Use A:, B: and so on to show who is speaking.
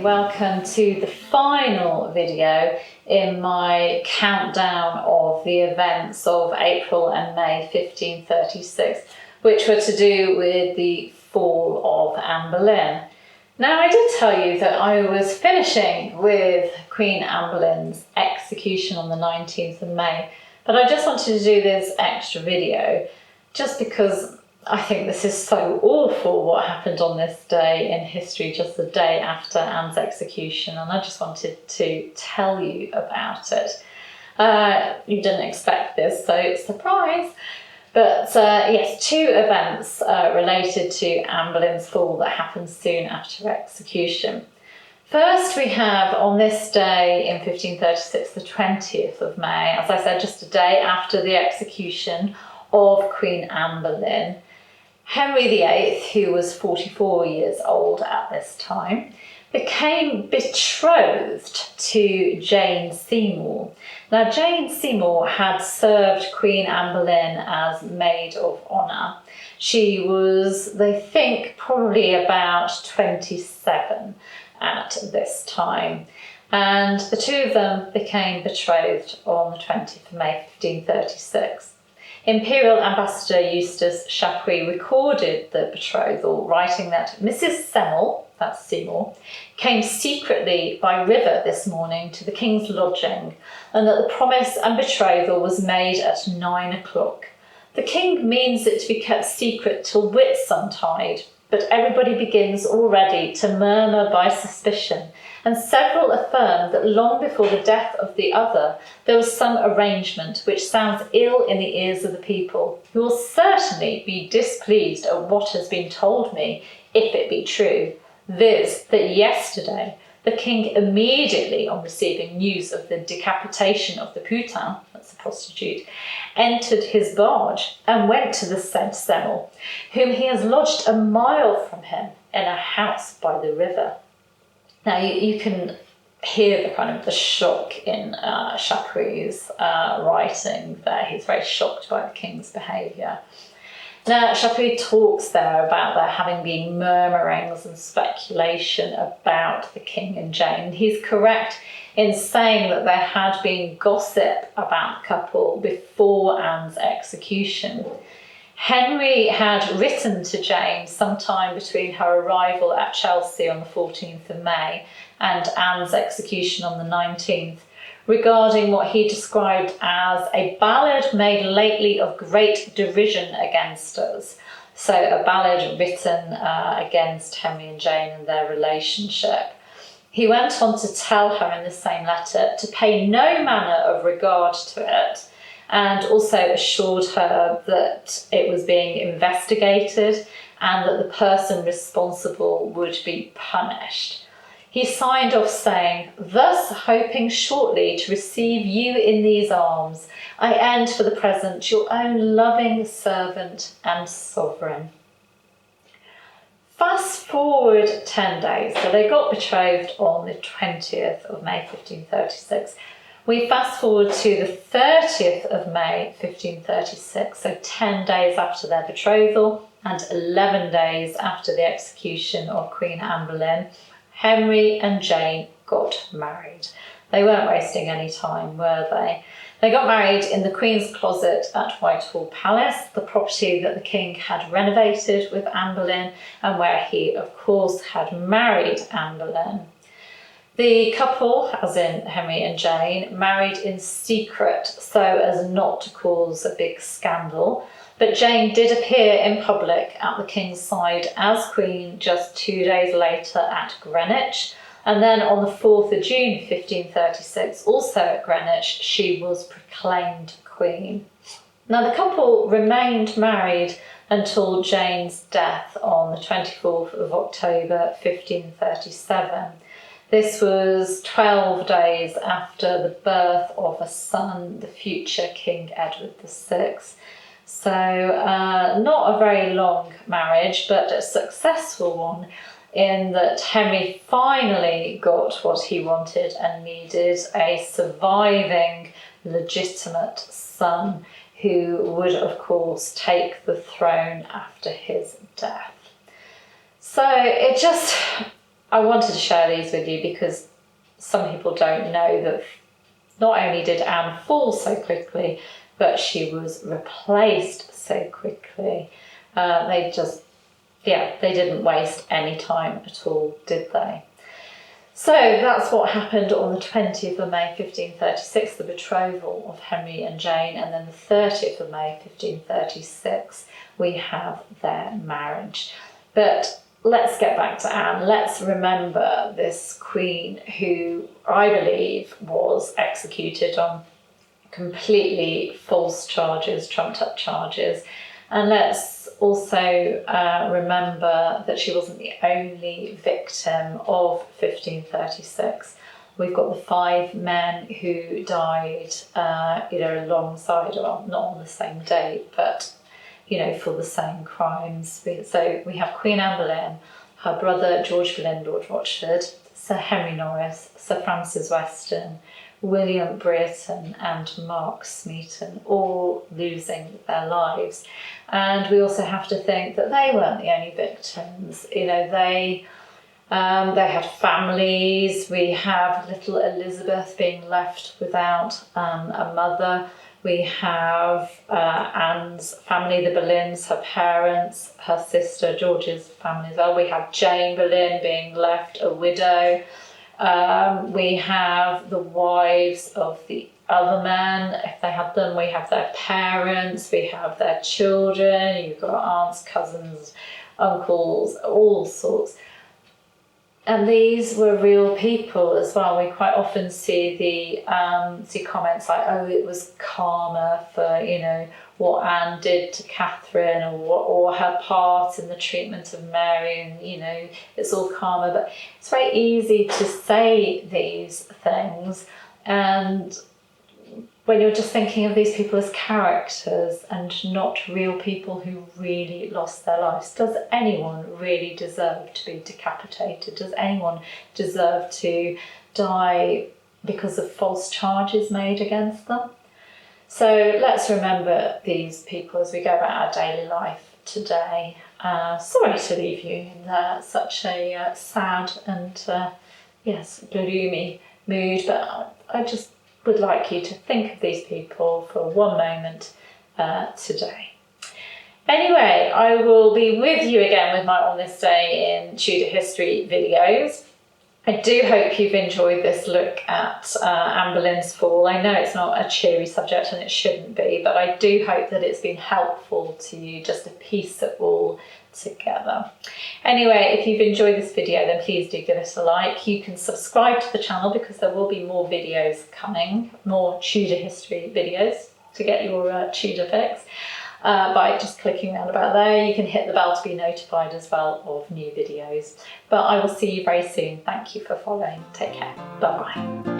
A: welcome to the final video in my countdown of the events of April and May 1536, which were to do with the Fall of Anne Boleyn. Now, I did tell you that I was finishing with Queen Anne Boleyn's execution on the 19th of May, but I just wanted to do this extra video just because I think this is so awful what happened on this day in history, just the day after Anne's execution, and I just wanted to tell you about it. You didn't expect this, so surprise! But yes, two events related to Anne Boleyn's fall that happened soon after her execution. First, we have on this day in 1536, the 20th of May, as I said, just a day after the execution of Queen Anne Boleyn, Henry VIII, who was 44 years old at this time, became betrothed to Jane Seymour. Now, Jane Seymour had served Queen Anne Boleyn as maid of honour. She was, they think, probably about 27 at this time. And the two of them became betrothed on the 20th of May 1536. Imperial Ambassador Eustace Chapuis recorded the betrothal, writing that Mrs. Seymour, that's Seymour, came secretly by river this morning to the King's lodging, and that the promise and betrothal was made at 9 o'clock. The King means it to be kept secret till Whitsuntide, but everybody begins already to murmur by suspicion, and several affirm that long before the death of the other there was some arrangement which sounds ill in the ears of the people, who will certainly be displeased at what has been told me, if it be true, viz. That yesterday the King immediately on receiving news of the decapitation of the putain, that's a prostitute, entered his barge and went to the said Seymour, whom he has lodged a mile from him in a house by the river. Now you can hear the kind of the shock in Chapuis' writing there. He's very shocked by the King's behaviour. Now, Chapuis talks there about there having been murmurings and speculation about the King and Jane. He's correct in saying that there had been gossip about the couple before Anne's execution. Henry had written to Jane sometime between her arrival at Chelsea on the 14th of May and Anne's execution on the 19th, regarding what he described as a ballad made lately of great derision against us. So a ballad written against Henry and Jane and their relationship. He went on to tell her in the same letter to pay no manner of regard to it, and also assured her that it was being investigated and that the person responsible would be punished. He signed off saying, "Thus hoping shortly to receive you in these arms, I end for the present your own loving servant and sovereign." Fast forward 10 days, so they got betrothed on the 20th of May 1536. We fast forward to the 30th of May 1536, so 10 days after their betrothal and 11 days after the execution of Queen Anne Boleyn. Henry and Jane got married. They weren't wasting any time, were they? They got married in the Queen's Closet at Whitehall Palace, the property that the King had renovated with Anne Boleyn and where he, of course, had married Anne Boleyn. The couple, as in Henry and Jane, married in secret so as not to cause a big scandal. But Jane did appear in public at the King's side as Queen just 2 days later at Greenwich. And then on the 4th of June 1536, also at Greenwich, she was proclaimed Queen. Now the couple remained married until Jane's death on the 24th of October 1537. This was 12 days after the birth of a son, the future King Edward VI. So not a very long marriage, but a successful one in that Henry finally got what he wanted and needed, a surviving legitimate son who would, of course, take the throne after his death. So it just, I wanted to share these with you because some people don't know that not only did Anne fall so quickly, but she was replaced so quickly. They didn't waste any time at all, did they? So that's what happened on the 20th of May 1536, the betrothal of Henry and Jane, and then the 30th of May 1536 we have their marriage. But let's get back to Anne. Let's remember this queen who I believe was executed on completely false charges, trumped up charges. And let's also remember that she wasn't the only victim of 1536. We've got the 5 men who died either alongside, or not on the same day, but for the same crimes. So we have Queen Anne Boleyn, her brother George Boleyn, Lord Rochford, Sir Henry Norris, Sir Francis Weston, William Brereton and Mark Smeaton, all losing their lives. And we also have to think that they weren't the only victims. They had families. We have little Elizabeth being left without a mother. We have Anne's family, the Boleyns, her parents, her sister George's family as well. We have Jane Boleyn being left a widow. We have the wives of the other men, if they had them. We have their parents, we have their children, you've got aunts, cousins, uncles, all sorts. And these were real people as well. We quite often see comments like, oh, it was karma for, what Anne did to Catherine, or her part in the treatment of Mary, and, it's all karma. But it's very easy to say these things, and when you're just thinking of these people as characters and not real people who really lost their lives. Does anyone really deserve to be decapitated? Does anyone deserve to die because of false charges made against them? So let's remember these people as we go about our daily life today. Sorry to leave you in such a sad and gloomy mood, but I just would like you to think of these people for one moment today. Anyway, I will be with you again with my On This Day in Tudor History videos. I do hope you've enjoyed this look at Anne Boleyn's fall. I know it's not a cheery subject and it shouldn't be, but I do hope that it's been helpful to you just to piece it all together. Anyway, if you've enjoyed this video, then please do give it a like. You can subscribe to the channel because there will be more videos coming, more Tudor history videos to get your Tudor fix by just clicking around about there. You can hit the bell to be notified as well of new videos. But I will see you very soon. Thank you for following. Take care. Bye-bye.